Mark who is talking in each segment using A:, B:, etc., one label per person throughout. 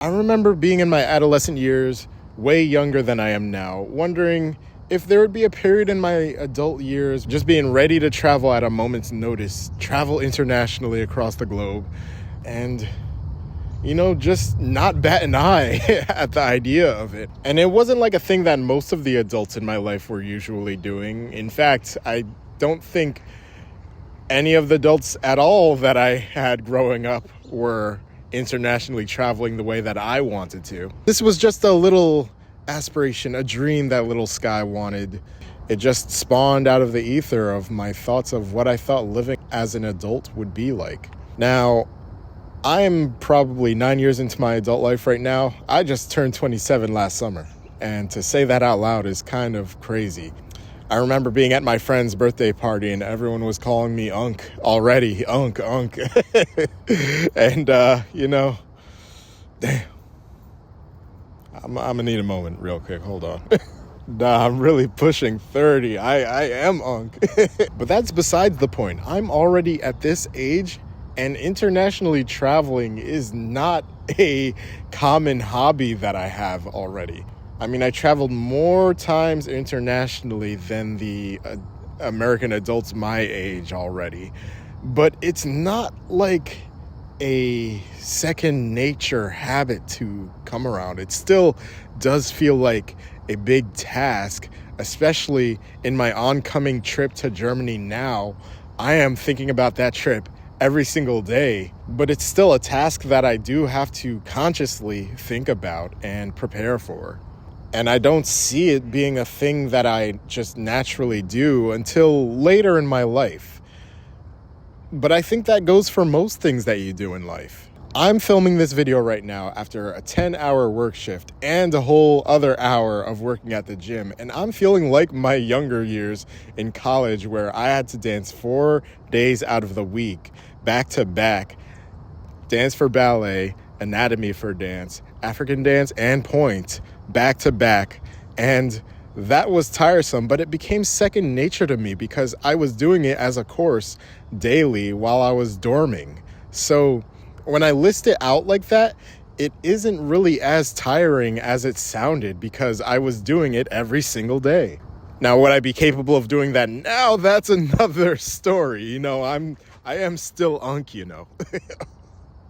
A: I remember being in my adolescent years, way younger than I am now, wondering if there would be a period in my adult years just being ready to travel at a moment's notice, travel internationally across the globe, and just not bat an eye at the idea of it. And it wasn't like a thing that most of the adults in my life were usually doing. In fact, I don't think any of the adults at all that I had growing up were internationally traveling the way that I wanted to. This was just a little aspiration, a dream that little Sky wanted. It just spawned out of the ether of my thoughts of what I thought living as an adult would be like. Now, I'm probably 9 years into my adult life right now. I just turned 27 last summer. And to say that out loud is kind of crazy. I remember being at my friend's birthday party and everyone was calling me Unc already. Unc. And, damn. I'm gonna need a moment real quick. Hold on. Nah, I'm really pushing 30. I am Unc. But that's besides the point. I'm already at this age, and internationally traveling is not a common hobby that I have already. I mean, I traveled more times internationally than the American adults my age already. But it's not like a second nature habit to come around. It still does feel like a big task, especially in my oncoming trip to Germany now. I am thinking about that trip every single day, but it's still a task that I do have to consciously think about and prepare for. And I don't see it being a thing that I just naturally do until later in my life. But I think that goes for most things that you do in life. I'm filming this video right now after a 10-hour work shift and a whole other hour of working at the gym. And I'm feeling like my younger years in college where I had to dance 4 days out of the week, back to back, dance for ballet, anatomy for dance, African dance, and point, back to back. And that was tiresome, but it became second nature to me because I was doing it as a course daily while I was dorming. So when I list it out like that, it isn't really as tiring as it sounded because I was doing it every single day. Now, would I be capable of doing that now? That's another story. I am still Unc,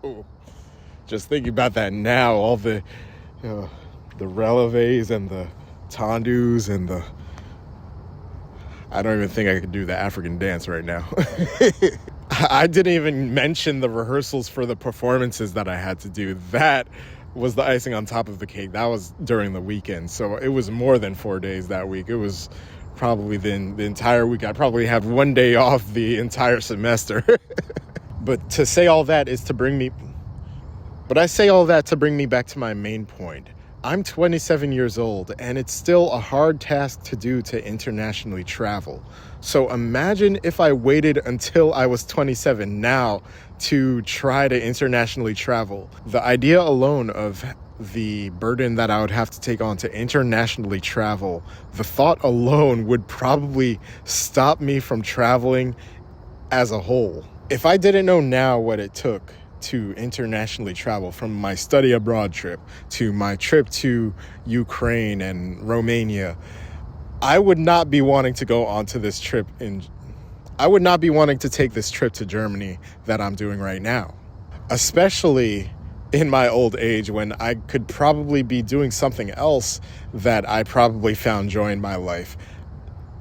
A: Ooh. Just thinking about that now, all the releves and the tendus and I don't even think I could do the African dance right now. I didn't even mention the rehearsals for the performances that I had to do. That was the icing on top of the cake. That was during the weekend. So it was more than 4 days that week. It was probably the entire week. I probably have 1 day off the entire semester. But I say all that to bring me back to my main point. I'm 27 years old, and it's still a hard task to do to internationally travel. So imagine if I waited until I was 27 now to try to internationally travel. The idea alone of the burden that I would have to take on to internationally travel, the thought alone would probably stop me from traveling as a whole. If I didn't know now what it took to internationally travel, from my study abroad trip to my trip to Ukraine and Romania, I would not be wanting to go onto this trip I would not be wanting to take this trip to Germany that I'm doing right now, especially in my old age when I could probably be doing something else that I probably found joy in my life.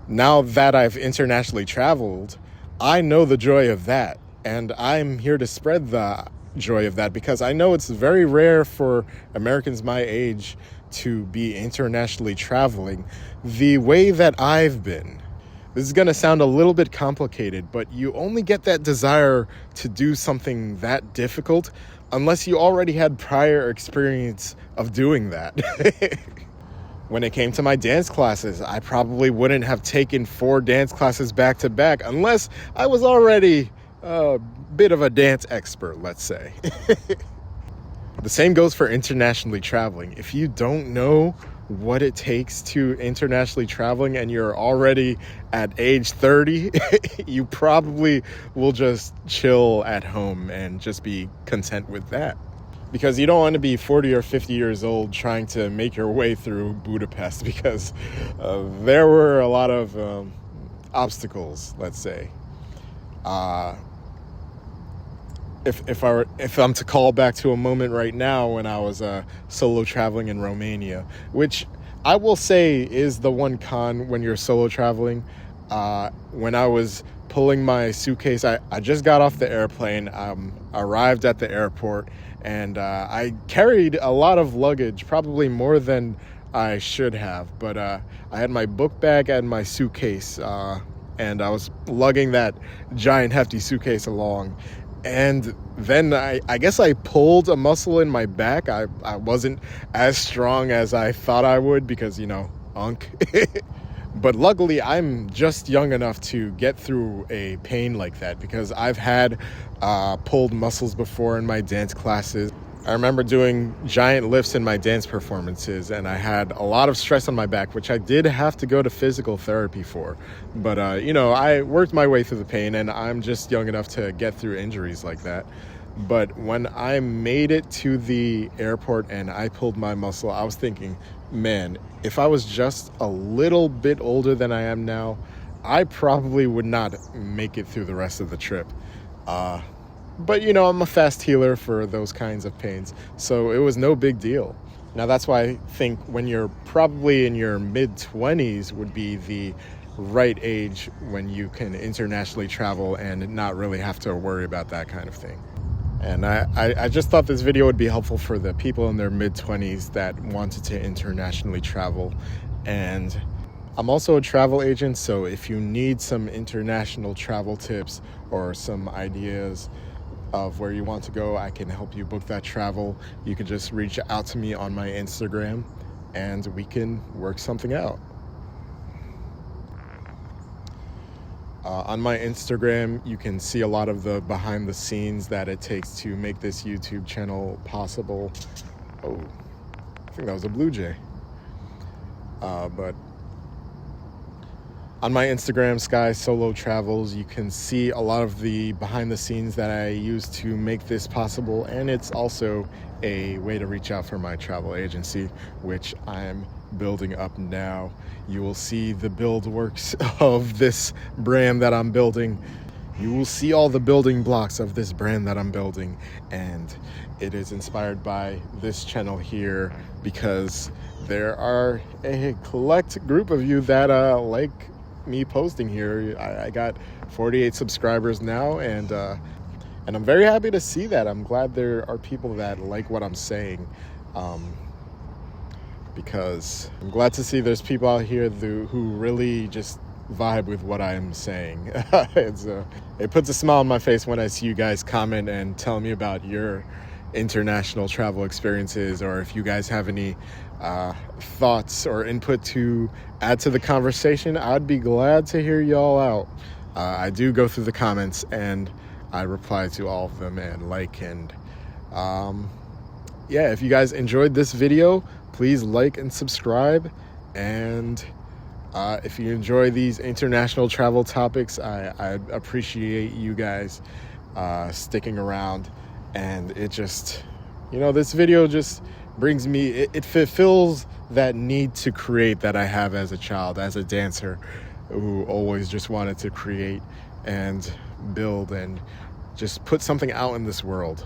A: Now that I've internationally traveled, I know the joy of that. And I'm here to spread the joy of that because I know it's very rare for Americans my age to be internationally traveling the way that I've been. This is going to sound a little bit complicated, but you only get that desire to do something that difficult unless you already had prior experience of doing that. When it came to my dance classes, I probably wouldn't have taken 4 dance classes back to back unless I was already a bit of a dance expert, let's say. The same goes for internationally traveling. If you don't know what it takes to internationally traveling and you're already at age 30, you probably will just chill at home and just be content with that. because you don't want to be 40 or 50 years old trying to make your way through Budapest, because there were a lot of obstacles, let's say. If I'm to call back to a moment right now when I was solo traveling in Romania, which I will say is the one con when you're solo traveling. When I was pulling my suitcase, I just got off the airplane, arrived at the airport, and I carried a lot of luggage, probably more than I should have. But I had my book bag and my suitcase, and I was lugging that giant hefty suitcase along. And then I guess I pulled a muscle in my back. I wasn't as strong as I thought I would because, unk. But luckily, I'm just young enough to get through a pain like that, because I've had pulled muscles before in my dance classes. I remember doing giant lifts in my dance performances, and I had a lot of stress on my back, which I did have to go to physical therapy for. But, I worked my way through the pain, and I'm just young enough to get through injuries like that. But when I made it to the airport and I pulled my muscle, I was thinking, man, if I was just a little bit older than I am now, I probably would not make it through the rest of the trip. But, I'm a fast healer for those kinds of pains, so it was no big deal. Now, that's why I think when you're probably in your mid-20s would be the right age when you can internationally travel and not really have to worry about that kind of thing. And I just thought this video would be helpful for the people in their mid-20s that wanted to internationally travel. And I'm also a travel agent, so if you need some international travel tips or some ideas of where you want to go, I can help you book that travel. You can just reach out to me on my Instagram and we can work something out. On my Instagram, you can see a lot of the behind the scenes that it takes to make this YouTube channel possible. Oh, I think that was a blue jay. But on my Instagram, Sky Solo Travels, you can see a lot of the behind the scenes that I use to make this possible. And it's also a way to reach out for my travel agency, which I'm building up now. You will see the build works of this brand that I'm building. You will see all the building blocks of this brand that I'm building. And it is inspired by this channel here, because there are a collect group of you that like me posting here. I got 48 subscribers now, and I'm very happy to see that. I'm glad there are people that like what I'm saying, because I'm glad to see there's people out here who really just vibe with what I'm saying. It puts a smile on my face when I see you guys comment and tell me about your international travel experiences, or if you guys have any thoughts or input to add to the conversation. I'd be glad to hear y'all out. I do go through the comments and I reply to all of them and if you guys enjoyed this video, please like and subscribe. And if you enjoy these international travel topics, I appreciate you guys sticking around. And it just, this video just brings me, it fulfills that need to create that I have as a child, as a dancer who always just wanted to create and build and just put something out in this world,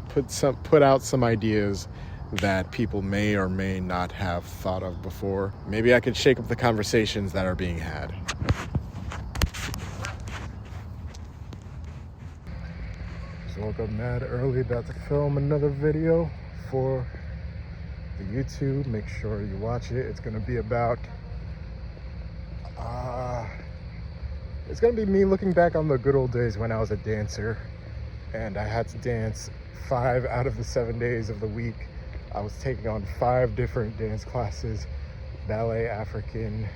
A: put out some ideas that people may or may not have thought of before. Maybe I could shake up the conversations that are being had. Just woke up mad early, about to film another video for the YouTube. Make sure you watch it. It's gonna be about it's gonna be me looking back on the good old days when I was a dancer and I had to dance 5 out of the 7 days of the week. I was taking on 5 different dance classes: ballet, African,